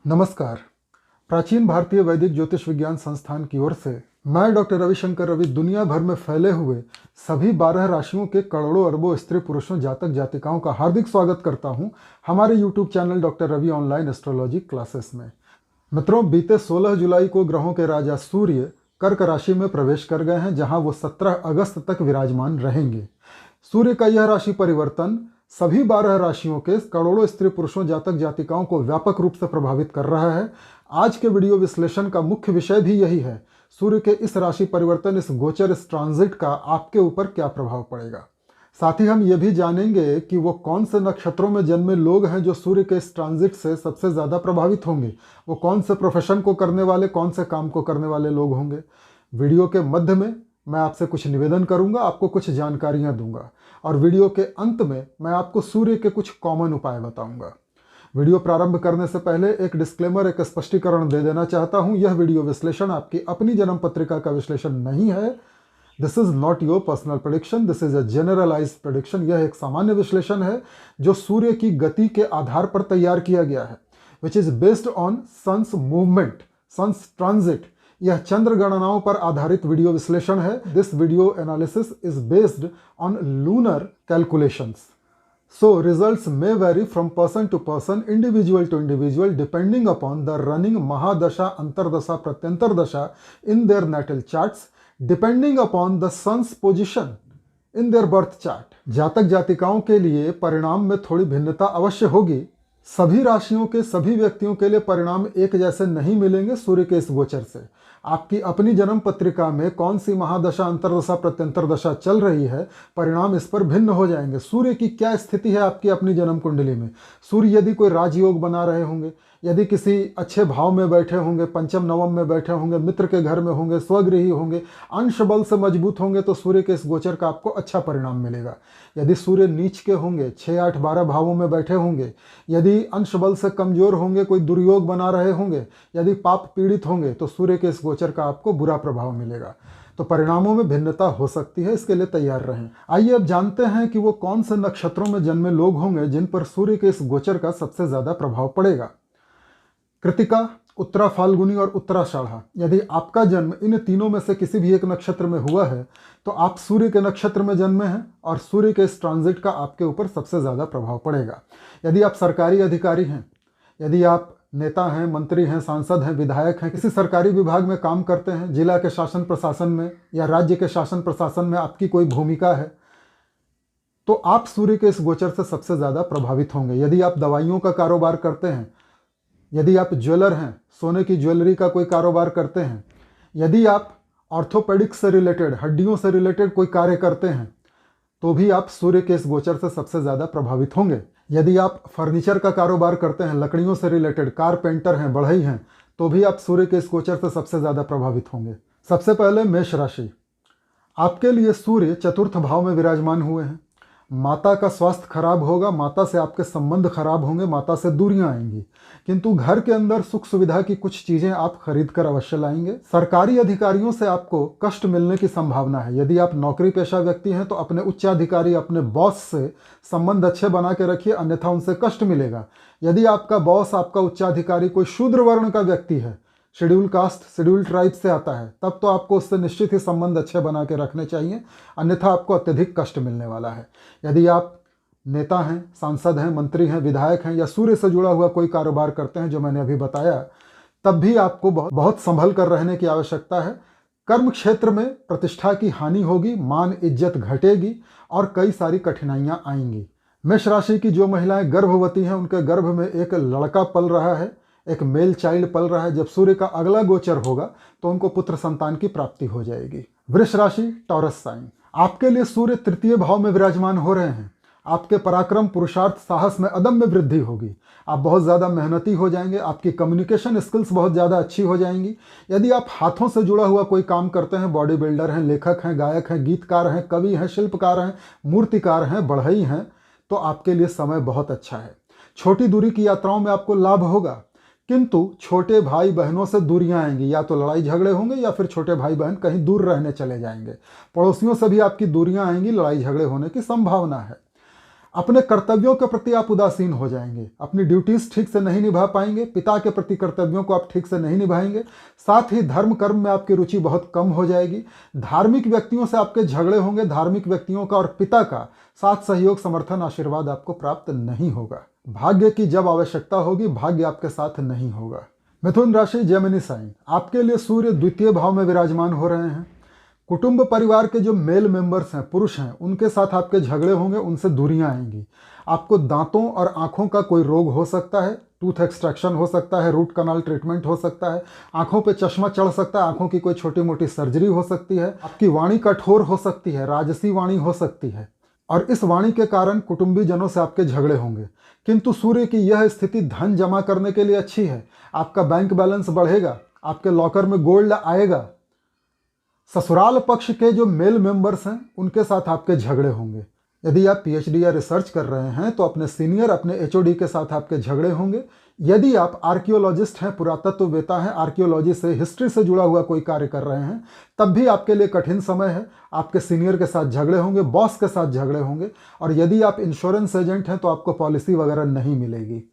नमस्कार। प्राचीन भारतीय वैदिक ज्योतिष विज्ञान संस्थान की ओर से मैं डॉक्टर रविशंकर रवि दुनिया भर में फैले हुए सभी 12 राशियों के करोड़ों अरबों स्त्री पुरुषों जातक जातिकाओं का हार्दिक स्वागत करता हूं हमारे YouTube channel doctor Ravi online astrology classes में। मित्रों, बीते 16 जुलाई को ग्रहों के राजा सूर्य कर्क राशि में प्रवेश कर गए हैं, जहां वो 17 अगस्त तक विराजमान रहेंगे। सूर्य का यह राशि परिवर्तन सभी 12 राशियों के करोड़ों स्त्री पुरुषों जातक जातिकाओं को व्यापक रूप से प्रभावित कर रहा है। आज के वीडियो विश्लेषण का मुख्य विषय भी यही है, सूर्य के इस राशि परिवर्तन, इस गोचर, इस ट्रांजिट का आपके ऊपर क्या प्रभाव पड़ेगा। साथ ही हम ये भी जानेंगे कि वो कौन से नक्षत्रों में जन्मे लोग हैं जो सूर्य के इस ट्रांजिट से सबसे ज़्यादा प्रभावित होंगे। वो कौन से प्रोफेशन को करने वाले, कौन से काम को करने वाले लोग होंगे। वीडियो के मध्य में मैं आपसे कुछ निवेदन करूंगा, आपको कुछ जानकारियां दूंगा और वीडियो के अंत में मैं आपको सूर्य के कुछ कॉमन उपाय बताऊंगा। वीडियो प्रारंभ करने से पहले एक डिस्क्लेमर, एक स्पष्टीकरण दे देना चाहता हूं। यह वीडियो विश्लेषण आपकी अपनी जन्म पत्रिका का विश्लेषण नहीं है। This is not your personal prediction, this is a generalised prediction. यह एक सामान्य विश्लेषण है जो सूर्य की गति के आधार पर तैयार किया गया है, which is based on sun's movement, sun's transit. यह चंद्र गणनाओं पर आधारित वीडियो विश्लेषण है। This video analysis is based on lunar calculations, so results may vary from person to person, individual to individual, depending upon the running mahadasha, antardasha, pratyantar dasha in their natal charts, depending upon the sun's position in their birth chart. जातक जातिकाओं के लिए परिणाम में थोड़ी भिन्नता अवश्य होगी। सभी राशियों के सभी व्यक्तियों के लिए परिणाम एक जैसे नहीं मिलेंगे। सूर्य के इस गोचर से आपकी अपनी जन्म पत्रिका में कौन सी महादशा, अंतरदशा, प्रत्यंतर दशा चल रही है, परिणाम इस पर भिन्न हो जाएंगे। सूर्य की क्या स्थिति है आपकी अपनी जन्म कुंडली में। सूर्य यदि कोई राजयोग बना रहे होंगे, यदि किसी अच्छे भाव में बैठे होंगे, पंचम नवम में बैठे होंगे, मित्र के घर में होंगे, स्वगृही होंगे, अंश बल से मजबूत होंगे, तो सूर्य के इस गोचर का आपको अच्छा परिणाम मिलेगा। यदि सूर्य नीच के होंगे, 6, 8, 12 भावों में बैठे होंगे, यदि अंश बल से कमजोर होंगे, कोई दुर्योग बना रहे होंगे, यदि पाप पीड़ित होंगे, तो सूर्य के इस गोचर का आपको बुरा प्रभाव मिलेगा। तो परिणामों में भिन्नता हो सकती है, इसके लिए तैयार रहें। आइए अब जानते हैं कि वो कौन से नक्षत्रों में जन्मे लोग होंगे जिन पर सूर्य के इस गोचर का सबसे ज्यादा प्रभाव पड़ेगा। कृतिका, उत्तरा फाल्गुनी और उत्तराषाढ़ा। यदि आपका जन्म इन तीनों में से किसी भी एक नक्षत्र में हुआ है तो आप सूर्य के नक्षत्र में जन्मे हैं और सूर्य के इस ट्रांजिट का आपके ऊपर सबसे ज़्यादा प्रभाव पड़ेगा। यदि आप सरकारी अधिकारी हैं, यदि आप नेता हैं, मंत्री हैं, सांसद हैं, विधायक हैं, किसी सरकारी विभाग में काम करते हैं, जिला के शासन प्रशासन में या राज्य के शासन प्रशासन में आपकी कोई भूमिका है, तो आप सूर्य के इस गोचर से सबसे ज़्यादा प्रभावित होंगे। यदि आप दवाइयों का कारोबार करते हैं, यदि आप ज्वेलर हैं, सोने की ज्वेलरी का कोई कारोबार करते हैं, यदि आप ऑर्थोपेडिक्स से रिलेटेड, हड्डियों से रिलेटेड कोई कार्य करते हैं, तो भी आप सूर्य के इस गोचर से सबसे ज़्यादा प्रभावित होंगे। यदि आप फर्नीचर का कारोबार करते हैं, लकड़ियों से रिलेटेड, कारपेंटर हैं, बढ़ई हैं, तो भी आप सूर्य के इस गोचर से सबसे ज़्यादा प्रभावित होंगे। सबसे पहले मेष राशि। आपके लिए सूर्य चतुर्थ भाव में विराजमान हुए हैं। माता का स्वास्थ्य खराब होगा, माता से आपके संबंध खराब होंगे, माता से दूरियां आएंगी, किंतु घर के अंदर सुख सुविधा की कुछ चीजें आप खरीद कर अवश्य लाएंगे। सरकारी अधिकारियों से आपको कष्ट मिलने की संभावना है। यदि आप नौकरी पेशा व्यक्ति हैं तो अपने उच्चाधिकारी, अपने बॉस से संबंध अच्छे बना के रखिए, अन्यथा उनसे कष्ट मिलेगा। यदि आपका बॉस, आपका उच्चाधिकारी कोई शूद्र वर्ण का व्यक्ति है, शेड्यूल कास्ट, शेड्यूल ट्राइब से आता है, तब तो आपको उससे निश्चित ही संबंध अच्छे बना के रखने चाहिए, अन्यथा आपको अत्यधिक कष्ट मिलने वाला है। यदि आप नेता हैं, सांसद हैं, मंत्री हैं, विधायक हैं या सूर्य से जुड़ा हुआ कोई कारोबार करते हैं, जो मैंने अभी बताया, तब भी आपको बहुत संभल कर रहने की आवश्यकता है। कर्म क्षेत्र में प्रतिष्ठा की हानि होगी, मान इज्जत घटेगी और कई सारी कठिनाइयां आएंगी। मेष राशि की जो महिलाएं गर्भवती हैं, उनके गर्भ में एक लड़का पल रहा है, एक मेल चाइल्ड पल रहा है। जब सूर्य का अगला गोचर होगा तो उनको पुत्र संतान की प्राप्ति हो जाएगी। वृष राशि, टॉरस साइन। आपके लिए सूर्य तृतीय भाव में विराजमान हो रहे हैं। आपके पराक्रम, पुरुषार्थ, साहस में अदम्य वृद्धि होगी। आप बहुत ज़्यादा मेहनती हो जाएंगे, आपकी कम्युनिकेशन स्किल्स बहुत ज़्यादा अच्छी हो जाएंगी। यदि आप हाथों से जुड़ा हुआ कोई काम करते हैं, बॉडी बिल्डर हैं, लेखक हैं, गायक हैं, गीतकार हैं, कवि हैं, शिल्पकार हैं, मूर्तिकार हैं, बढ़ई हैं, तो आपके लिए समय बहुत अच्छा है। छोटी दूरी की यात्राओं में आपको लाभ होगा, किंतु छोटे भाई बहनों से दूरियां आएंगी। या तो लड़ाई झगड़े होंगे या फिर छोटे भाई बहन कहीं दूर रहने चले जाएंगे। पड़ोसियों से भी आपकी दूरियां आएंगी, लड़ाई झगड़े होने की संभावना है। अपने कर्तव्यों के प्रति आप उदासीन हो जाएंगे, अपनी ड्यूटीज ठीक से नहीं निभा पाएंगे, पिता के प्रति कर्तव्यों को आप ठीक से नहीं निभाएंगे। साथ ही धर्म कर्म में आपकी रुचि बहुत कम हो जाएगी। धार्मिक व्यक्तियों से आपके झगड़े होंगे, धार्मिक व्यक्तियों का और पिता का साथ सहयोग समर्थन आशीर्वाद आपको प्राप्त नहीं होगा। भाग्य की जब आवश्यकता होगी भाग्य आपके साथ नहीं होगा। मिथुन राशि, जेमिनी साइन, आपके लिए सूर्य द्वितीय भाव में विराजमान हो रहे हैं। कुटुंब परिवार के जो मेल मेंबर्स हैं, पुरुष हैं, उनके साथ आपके झगड़े होंगे, उनसे दूरियां आएंगी। आपको दांतों और आंखों का कोई रोग हो सकता है, टूथ एक्सट्रैक्शन हो सकता है, रूट कनाल ट्रीटमेंट हो सकता है, आंखों पे चश्मा चढ़ सकता है, आंखों की कोई छोटी मोटी सर्जरी हो सकती है, आपकी वाणी कठोर हो सकती है, राजसी वाणी हो सकती है और इस वाणी के कारण कुटुंबी जनों से आपके झगड़े होंगे। किंतु सूर्य की यह स्थिति धन जमा करने के लिए अच्छी है। आपका बैंक बैलेंस बढ़ेगा, आपके लॉकर में गोल्ड आएगा। ससुराल पक्ष के जो मेल मेंबर्स हैं उनके साथ आपके झगड़े होंगे। यदि आप पीएचडी या रिसर्च कर रहे हैं तो अपने सीनियर, अपने एचओडी के साथ आपके झगड़े होंगे। यदि आप आर्कियोलॉजिस्ट हैं, पुरातत्ववेता हैं, आर्कियोलॉजी से, हिस्ट्री से जुड़ा हुआ कोई कार्य कर रहे हैं, तब भी आपके लिए कठिन समय है। आपके सीनियर के साथ झगड़े होंगे, बॉस के साथ झगड़े होंगे और यदि आप इंश्योरेंस एजेंट हैं तो आपको पॉलिसी वगैरह नहीं मिलेगी।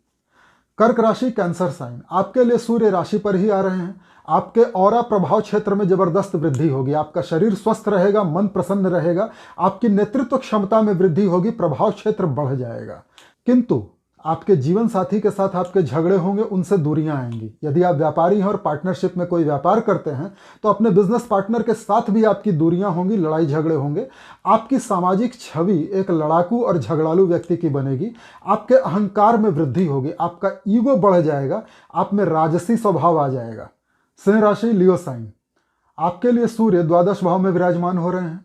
कर्क राशि, कैंसर साइन, आपके लिए सूर्य राशि पर ही आ रहे हैं। आपके ऑरा प्रभाव क्षेत्र में जबरदस्त वृद्धि होगी। आपका शरीर स्वस्थ रहेगा, मन प्रसन्न रहेगा, आपकी नेतृत्व क्षमता में वृद्धि होगी, प्रभाव क्षेत्र बढ़ जाएगा। किंतु आपके जीवन साथी के साथ आपके झगड़े होंगे, उनसे दूरियां आएंगी। यदि आप व्यापारी हैं और पार्टनरशिप में कोई व्यापार करते हैं तो अपने बिजनेस पार्टनर के साथ भी आपकी दूरियां होंगी, लड़ाई झगड़े होंगे। आपकी सामाजिक छवि एक लड़ाकू और झगड़ालू व्यक्ति की बनेगी। आपके अहंकार में वृद्धि होगी, आपका ईगो बढ़ जाएगा, आप में राजसी स्वभाव आ जाएगा। सिंह राशि, लियो साइन, आपके लिए सूर्य द्वादश भाव में विराजमान हो रहे हैं।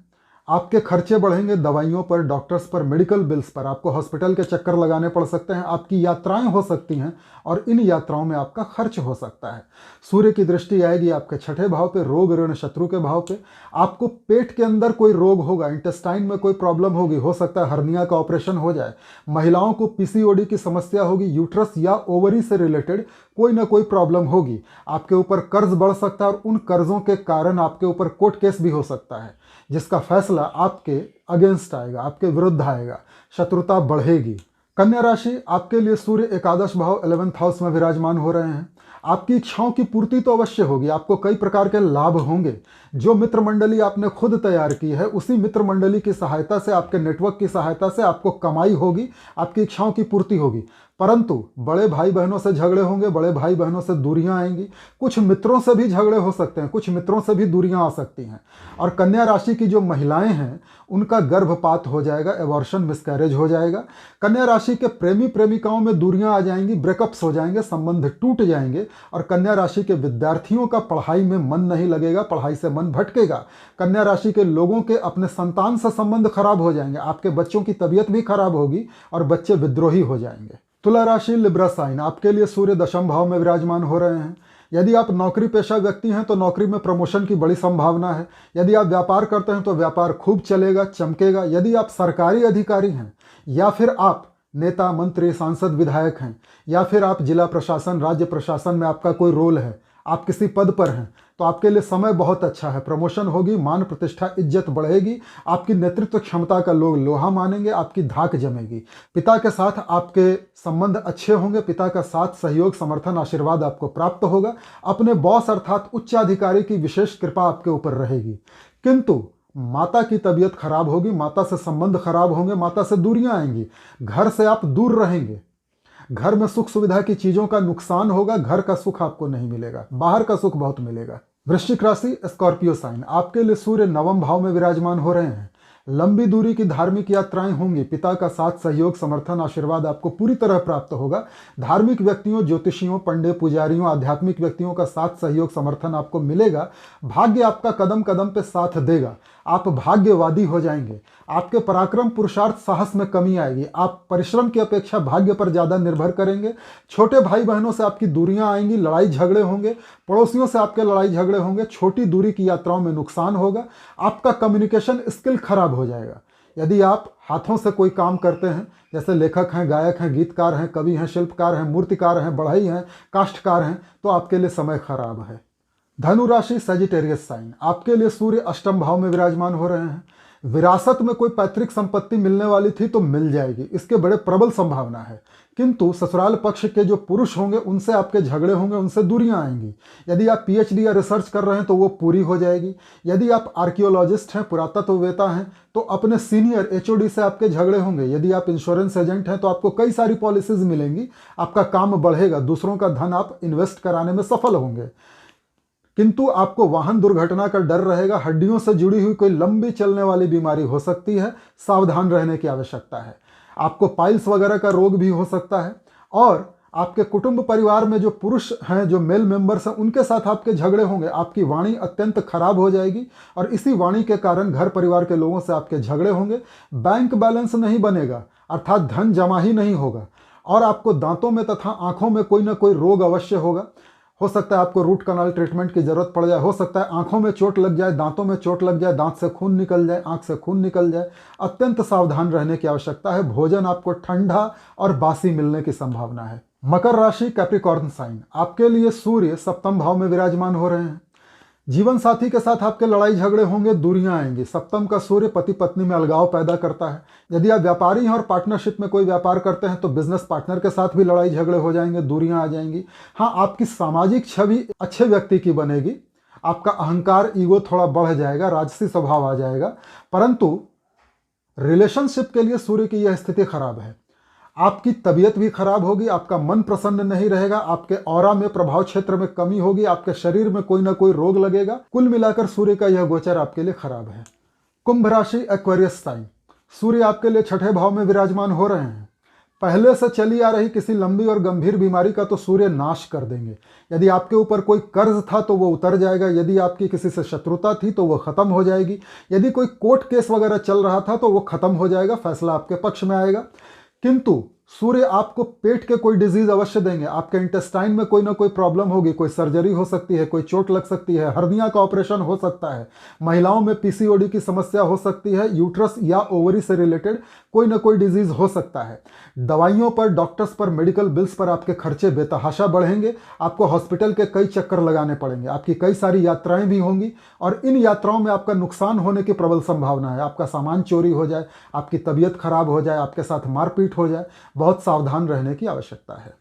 आपके खर्चे बढ़ेंगे दवाइयों पर, डॉक्टर्स पर, मेडिकल बिल्स पर, आपको हॉस्पिटल के चक्कर लगाने पड़ सकते हैं, आपकी यात्राएं हो सकती हैं और इन यात्राओं में आपका खर्च हो सकता है। सूर्य की दृष्टि आएगी आपके छठे भाव पे, रोग ऋण शत्रु के भाव पे। आपको पेट के अंदर कोई रोग होगा, इंटेस्टाइन में कोई प्रॉब्लम होगी, हो सकता है हर्निया का ऑपरेशन हो जाए। महिलाओं को पीसीओडी की समस्या होगी, यूट्रस या ओवरी से रिलेटेड कोई ना कोई प्रॉब्लम होगी। आपके ऊपर कर्ज बढ़ सकता है और उन कर्जों के कारण आपके ऊपर कोर्ट केस भी हो सकता है जिसका फैसला आपके अगेंस्ट आएगा, आपके विरुद्ध आएगा, शत्रुता बढ़ेगी। कन्या राशि, आपके लिए सूर्य एकादश भाव 11th हाउस में विराजमान हो रहे हैं। आपकी इच्छाओं की पूर्ति तो अवश्य होगी, आपको कई प्रकार के लाभ होंगे। जो मित्र मंडली आपने खुद तैयार की है उसी मित्र मंडली की सहायता से, आपके नेटवर्क की सहायता से आपको कमाई होगी, आपकी इच्छाओं की पूर्ति होगी। परंतु बड़े भाई बहनों से झगड़े होंगे, बड़े भाई बहनों से दूरियां आएंगी। कुछ मित्रों से भी झगड़े हो सकते हैं, कुछ मित्रों से भी दूरियां आ सकती हैं। और कन्या राशि की जो महिलाएं हैं उनका गर्भपात हो जाएगा, एबॉर्शन, मिसकैरेज हो जाएगा। कन्या राशि के प्रेमी प्रेमिकाओं में दूरियां आ जाएंगी, ब्रेकअप्स हो जाएंगे, संबंध टूट जाएंगे। और कन्या राशि के विद्यार्थियों का पढ़ाई में मन नहीं लगेगा, पढ़ाई से मन भटकेगा। कन्या राशि के लोगों के अपने संतान से संबंध खराब हो जाएंगे, आपके बच्चों की तबीयत भी खराब होगी और बच्चे विद्रोही हो जाएंगे। तुला राशि, लिब्रा साइन, आपके लिए सूर्य दशम भाव में विराजमान हो रहे हैं। यदि आप नौकरी पेशा व्यक्ति हैं तो नौकरी में प्रमोशन की बड़ी संभावना है। यदि आप व्यापार करते हैं तो व्यापार खूब चलेगा, चमकेगा। यदि आप सरकारी अधिकारी हैं या फिर आप नेता, मंत्री, सांसद, विधायक हैं या फिर आप जिला प्रशासन, राज्य प्रशासन में आपका कोई रोल है, आप किसी पद पर हैं, तो आपके लिए समय बहुत अच्छा है। प्रमोशन होगी, मान प्रतिष्ठा, इज्जत बढ़ेगी, आपकी नेतृत्व क्षमता का लोग लोहा मानेंगे, आपकी धाक जमेगी। पिता के साथ आपके संबंध अच्छे होंगे, पिता का साथ, सहयोग, समर्थन, आशीर्वाद आपको प्राप्त होगा। अपने बॉस अर्थात उच्चाधिकारी की विशेष कृपा आपके ऊपर रहेगी। किंतु माता की तबीयत खराब होगी, माता से संबंध खराब होंगे, माता से दूरियां आएंगी, घर से आप दूर रहेंगे, घर में सुख सुविधा की चीजों का नुकसान होगा, घर का सुख आपको नहीं मिलेगा, बाहर का सुख बहुत मिलेगा। वृश्चिक राशि, स्कॉर्पियो साइन, आपके लिए सूर्य नवम भाव में विराजमान हो रहे हैं। लंबी दूरी की धार्मिक यात्राएं होंगी, पिता का साथ, सहयोग, समर्थन, आशीर्वाद आपको पूरी तरह प्राप्त होगा। धार्मिक व्यक्तियों, ज्योतिषियों, पंडित, पुजारियों, आध्यात्मिक व्यक्तियों का साथ, सहयोग, समर्थन आपको मिलेगा। भाग्य आपका कदम कदम पे साथ देगा, आप भाग्यवादी हो जाएंगे। आपके पराक्रम, पुरुषार्थ, साहस में कमी आएगी। आप परिश्रम की अपेक्षा भाग्य पर ज्यादा निर्भर करेंगे। छोटे भाई बहनों से आपकी दूरियां आएंगी, लड़ाई झगड़े होंगे, पड़ोसियों से आपके लड़ाई झगड़े होंगे, छोटी दूरी की यात्राओं में नुकसान होगा। आपका कम्युनिकेशन स्किल खराब हो जाएगा। यदि आप हाथों से कोई काम करते हैं, जैसे लेखक हैं, गायक हैं, गीतकार हैं, कवि हैं, शिल्पकार हैं, मूर्तिकार हैं, बढ़ई हैं, काष्ठकार हैं, तो आपके लिए समय खराब है। धनु राशि, सजिटेरियस साइन, आपके लिए सूर्य अष्टम भाव में विराजमान हो रहे हैं। विरासत में कोई पैतृक संपत्ति मिलने वाली थी तो मिल जाएगी, इसके बड़े प्रबल संभावना है। किंतु ससुराल पक्ष के जो पुरुष होंगे उनसे आपके झगड़े होंगे, उनसे दूरियां आएंगी। यदि आप पीएचडी या रिसर्च कर रहे हैं तो वो पूरी हो जाएगी। यदि आप आर्कियोलॉजिस्ट हैं, पुरातत्ववेता हैं, तो अपने सीनियर एचओडी से आपके झगड़े होंगे। यदि आप इंश्योरेंस एजेंट हैं तो आपको कई सारी पॉलिसीज मिलेंगी, आपका काम बढ़ेगा, दूसरों का धन आप इन्वेस्ट कराने में सफल होंगे। किंतु आपको वाहन दुर्घटना का डर रहेगा, हड्डियों से जुड़ी हुई कोई लंबी चलने वाली बीमारी हो सकती है, सावधान रहने की आवश्यकता है। आपको पाइल्स वगैरह का रोग भी हो सकता है। और आपके कुटुंब परिवार में जो पुरुष हैं, जो मेल मेंबर्स हैं, उनके साथ आपके झगड़े होंगे। आपकी वाणी अत्यंत खराब हो जाएगी और इसी वाणी के कारण घर परिवार के लोगों से आपके झगड़े होंगे। बैंक बैलेंस नहीं बनेगा, अर्थात धन जमा ही नहीं होगा। और आपको दांतों में तथा आंखों में कोई ना कोई रोग अवश्य होगा। हो सकता है आपको रूट कनाल ट्रीटमेंट की जरूरत पड़ जाए, हो सकता है आंखों में चोट लग जाए, दांतों में चोट लग जाए, दांत से खून निकल जाए, आंख से खून निकल जाए। अत्यंत सावधान रहने की आवश्यकता है। भोजन आपको ठंडा और बासी मिलने की संभावना है। मकर राशि, कैप्रिकॉर्न साइन, आपके लिए सूर्य सप्तम भाव में विराजमान हो रहे हैं। जीवन साथी के साथ आपके लड़ाई झगड़े होंगे, दूरियां आएंगी। सप्तम का सूर्य पति पत्नी में अलगाव पैदा करता है। यदि आप व्यापारी हैं और पार्टनरशिप में कोई व्यापार करते हैं तो बिजनेस पार्टनर के साथ भी लड़ाई झगड़े हो जाएंगे, दूरियां आ जाएंगी। हाँ, आपकी सामाजिक छवि अच्छे व्यक्ति की बनेगी। आपका अहंकार, ईगो थोड़ा बढ़ जाएगा, राजसी स्वभाव आ जाएगा। परंतु रिलेशनशिप के लिए सूर्य की यह स्थिति खराब है। आपकी तबीयत भी खराब होगी, आपका मन प्रसन्न नहीं रहेगा, आपके ऑरा में, प्रभाव क्षेत्र में कमी होगी, आपके शरीर में कोई ना कोई रोग लगेगा। कुल मिलाकर सूर्य का यह गोचर आपके लिए खराब है। कुंभ राशि, एक्वेरियस साइन, सूर्य आपके लिए छठे भाव में विराजमान हो रहे हैं। पहले से चली आ रही किसी लंबी और गंभीर बीमारी का तो सूर्य नाश कर देंगे। यदि आपके ऊपर कोई कर्ज था तो वो उतर जाएगा। यदि आपकी किसी से शत्रुता थी तो वो खत्म हो जाएगी। यदि कोई कोर्ट केस वगैरह चल रहा था तो वो खत्म हो जाएगा, फैसला आपके पक्ष में आएगा। किंतु सूर्य आपको पेट के कोई डिजीज अवश्य देंगे। आपके इंटेस्टाइन में कोई ना कोई प्रॉब्लम होगी, कोई सर्जरी हो सकती है, कोई चोट लग सकती है, हर्निया का ऑपरेशन हो सकता है, महिलाओं में पीसीओडी की समस्या हो सकती है, यूट्रस या ओवरी से रिलेटेड कोई ना कोई डिजीज हो सकता है। दवाइयों पर, डॉक्टर्स पर, मेडिकल बिल्स पर आपके खर्चे बेतहाशा बढ़ेंगे। आपको हॉस्पिटल के कई चक्कर लगाने पड़ेंगे। आपकी कई सारी यात्राएं भी होंगी और इन यात्राओं में आपका नुकसान होने की प्रबल संभावना है। आपका सामान चोरी हो जाए, आपकी तबीयत खराब हो जाए, आपके साथ मारपीट हो जाए। बहुत सावधान रहने की आवश्यकता है।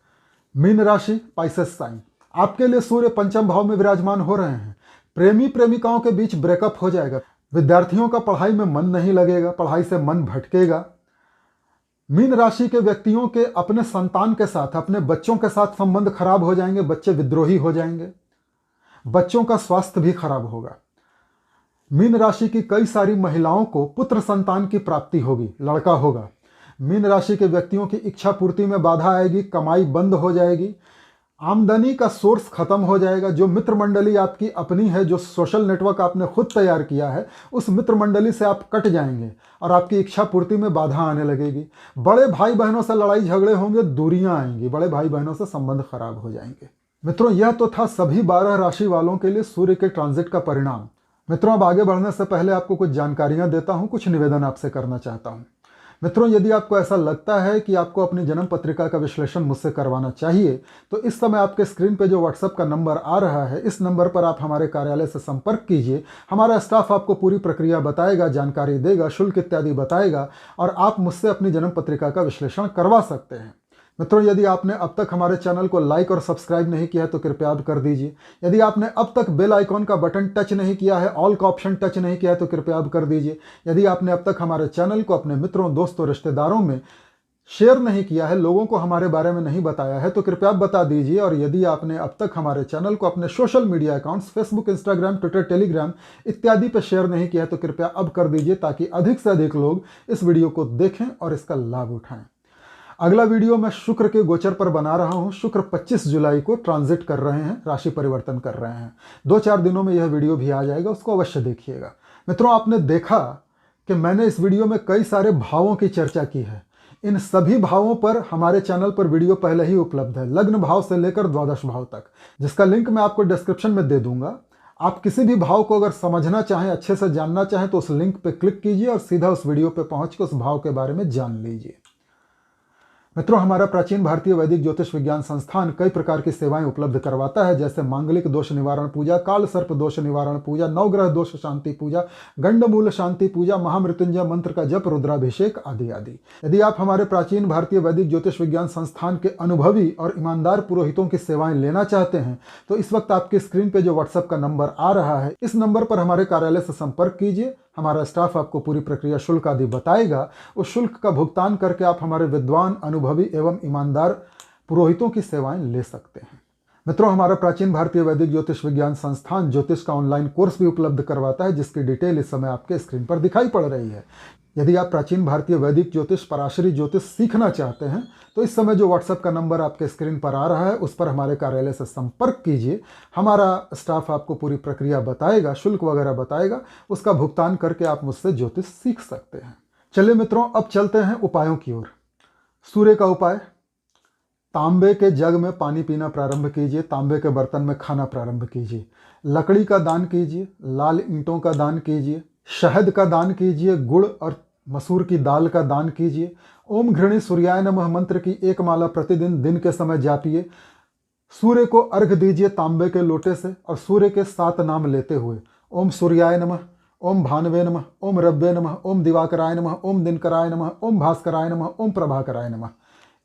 मीन राशि, पाइसेस साइन, आपके लिए सूर्य पंचम भाव में विराजमान हो रहे हैं। प्रेमी प्रेमिकाओं के बीच ब्रेकअप हो जाएगा। विद्यार्थियों का पढ़ाई में मन नहीं लगेगा, पढ़ाई से मन भटकेगा। मीन राशि के व्यक्तियों के अपने संतान के साथ, अपने बच्चों के साथ संबंध खराब हो जाएंगे, बच्चे विद्रोही हो जाएंगे, बच्चों का स्वास्थ्य भी खराब होगा। मीन राशि की कई सारी महिलाओं को पुत्र संतान की प्राप्ति होगी, लड़का होगा। मीन राशि के व्यक्तियों की इच्छा पूर्ति में बाधा आएगी, कमाई बंद हो जाएगी, आमदनी का सोर्स खत्म हो जाएगा। जो मित्र मंडली आपकी अपनी है, जो सोशल नेटवर्क आपने खुद तैयार किया है, उस मित्र मंडली से आप कट जाएंगे और आपकी इच्छा पूर्ति में बाधा आने लगेगी। बड़े भाई बहनों से लड़ाई झगड़े होंगे, दूरियां आएंगी, बड़े भाई बहनों से संबंध खराब हो जाएंगे। मित्रों, यह तो था सभी 12 राशि वालों के लिए सूर्य के ट्रांजिट का परिणाम। मित्रों, अब आगे बढ़ने से पहले आपको कुछ जानकारियां देता हूं, कुछ निवेदन आपसे करना चाहता हूं। मित्रों, यदि आपको ऐसा लगता है कि आपको अपनी जन्म पत्रिका का विश्लेषण मुझसे करवाना चाहिए तो इस समय आपके स्क्रीन पे जो व्हाट्सएप का नंबर आ रहा है, इस नंबर पर आप हमारे कार्यालय से संपर्क कीजिए। हमारा स्टाफ आपको पूरी प्रक्रिया बताएगा, जानकारी देगा, शुल्क इत्यादि बताएगा और आप मुझसे अपनी जन्म पत्रिका का विश्लेषण करवा सकते हैं। मित्रों, यदि आपने अब तक हमारे चैनल को लाइक और सब्सक्राइब नहीं किया है तो कृपया अब कर दीजिए। यदि आपने अब तक बेल आइकॉन का बटन टच नहीं किया है, ऑल का ऑप्शन टच नहीं किया है तो कृपया अब कर दीजिए। यदि आपने अब तक हमारे चैनल को अपने मित्रों, दोस्तों, रिश्तेदारों में शेयर नहीं किया है, लोगों को हमारे बारे में नहीं बताया है तो कृपया आप बता दीजिए। और यदि आपने अब तक हमारे चैनल को अपने social media accounts Facebook, Instagram, Twitter, Telegram इत्यादि पर शेयर नहीं किया है तो कृपया अब कर दीजिए, ताकि अधिक से अधिक लोग इस वीडियो को देखें और इसका लाभ उठाएं। अगला वीडियो मैं शुक्र के गोचर पर बना रहा हूं। शुक्र 25 जुलाई को ट्रांजिट कर रहे हैं, राशि परिवर्तन कर रहे हैं। 2-4 दिनों में यह वीडियो भी आ जाएगा, उसको अवश्य देखिएगा। मित्रों, आपने देखा कि मैंने इस वीडियो में कई सारे भावों की चर्चा की है। इन सभी भावों पर हमारे चैनल पर वीडियो पहले ही उपलब्ध है, लग्न भाव से लेकर द्वादश भाव तक, जिसका लिंक मैं आपको डिस्क्रिप्शन में दे दूंगा। आप किसी भी भाव को अगर समझना चाहें, अच्छे से जानना चाहें तो उस लिंक पर क्लिक कीजिए और सीधा उस वीडियो पर पहुंच कर उस भाव के बारे में जान लीजिए। मित्रों, हमारा प्राचीन भारतीय वैदिक ज्योतिष विज्ञान संस्थान कई प्रकार की सेवाएं उपलब्ध करवाता है, जैसे मांगलिक दोष निवारण पूजा, काल सर्प दोष निवारण पूजा, नवग्रह दोष शांति पूजा, गंडमूल शांति पूजा, महामृत्युंजय मंत्र का जप, रुद्राभिषेक आदि आदि। यदि आप हमारे प्राचीन भारतीय वैदिक ज्योतिष विज्ञान संस्थान के अनुभवी और ईमानदार पुरोहितों की सेवाएं लेना चाहते हैं तो इस वक्त आपकी स्क्रीन पर जो व्हाट्सएप का नंबर आ रहा है, इस नंबर पर हमारे कार्यालय से संपर्क कीजिए। हमारा स्टाफ आपको पूरी प्रक्रिया शुल्क आदि बताएगा। उस शुल्क का भुगतान करके आप हमारे विद्वान, अनुभवी एवं ईमानदार पुरोहितों की सेवाएं ले सकते हैं। मित्रों, हमारा प्राचीन भारतीय वैदिक ज्योतिष विज्ञान संस्थान ज्योतिष का ऑनलाइन कोर्स भी उपलब्ध करवाता है, जिसकी डिटेल इस समय आपके स्क्रीन पर दिखाई पड़ रही है। यदि आप प्राचीन भारतीय वैदिक ज्योतिष, पराशरी ज्योतिष सीखना चाहते हैं तो इस समय जो व्हाट्सएप का नंबर आपके स्क्रीन पर आ रहा है, उस पर हमारे कार्यालय से संपर्क कीजिए। हमारा स्टाफ आपको पूरी प्रक्रिया बताएगा, शुल्क वगैरह बताएगा। उसका भुगतान करके आप मुझसे ज्योतिष सीख सकते हैं। चलिए मित्रों, अब चलते हैं उपायों की ओर। सूर्य का उपाय: तांबे के जग में पानी पीना प्रारंभ कीजिए, तांबे के बर्तन में खाना प्रारंभ कीजिए, लकड़ी का दान कीजिए, लाल ईंटों का दान कीजिए, शहद का दान कीजिए, गुड़ और मसूर की दाल का दान कीजिए। ओम घृणी सूर्याय नमः मंत्र की 1 माला प्रतिदिन दिन के समय जापिए। सूर्य को अर्घ दीजिए तांबे के लोटे से और सूर्य के 7 नाम लेते हुए: ओम सूर्याय नमः, ओम भानवे नमः, ओम रव्वे नमः, ओम दिवाकराय नमः, ओम दिनकराय नमः, ओम भास्कराय नमः, ओम प्रभाकराय नमः।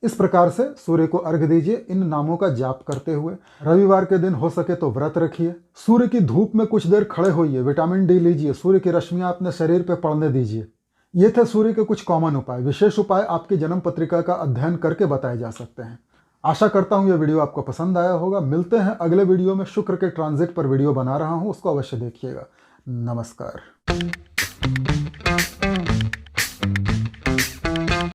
इस प्रकार से सूर्य को अर्घ दीजिए इन नामों का जाप करते हुए। रविवार के दिन हो सके तो व्रत रखिए। सूर्य की धूप में कुछ देर खड़े होइए, विटामिन डी लीजिए, सूर्य की रश्मियां अपने शरीर पर पड़ने दीजिए। ये थे सूर्य के कुछ कॉमन उपाय। विशेष उपाय आपकी जन्म पत्रिका का अध्ययन करके बताए जा सकते हैं। आशा करता हूं यह वीडियो आपको पसंद आया होगा। मिलते हैं अगले वीडियो में। शुक्र के ट्रांजिट पर वीडियो बना रहा हूं, उसको अवश्य देखिएगा। नमस्कार।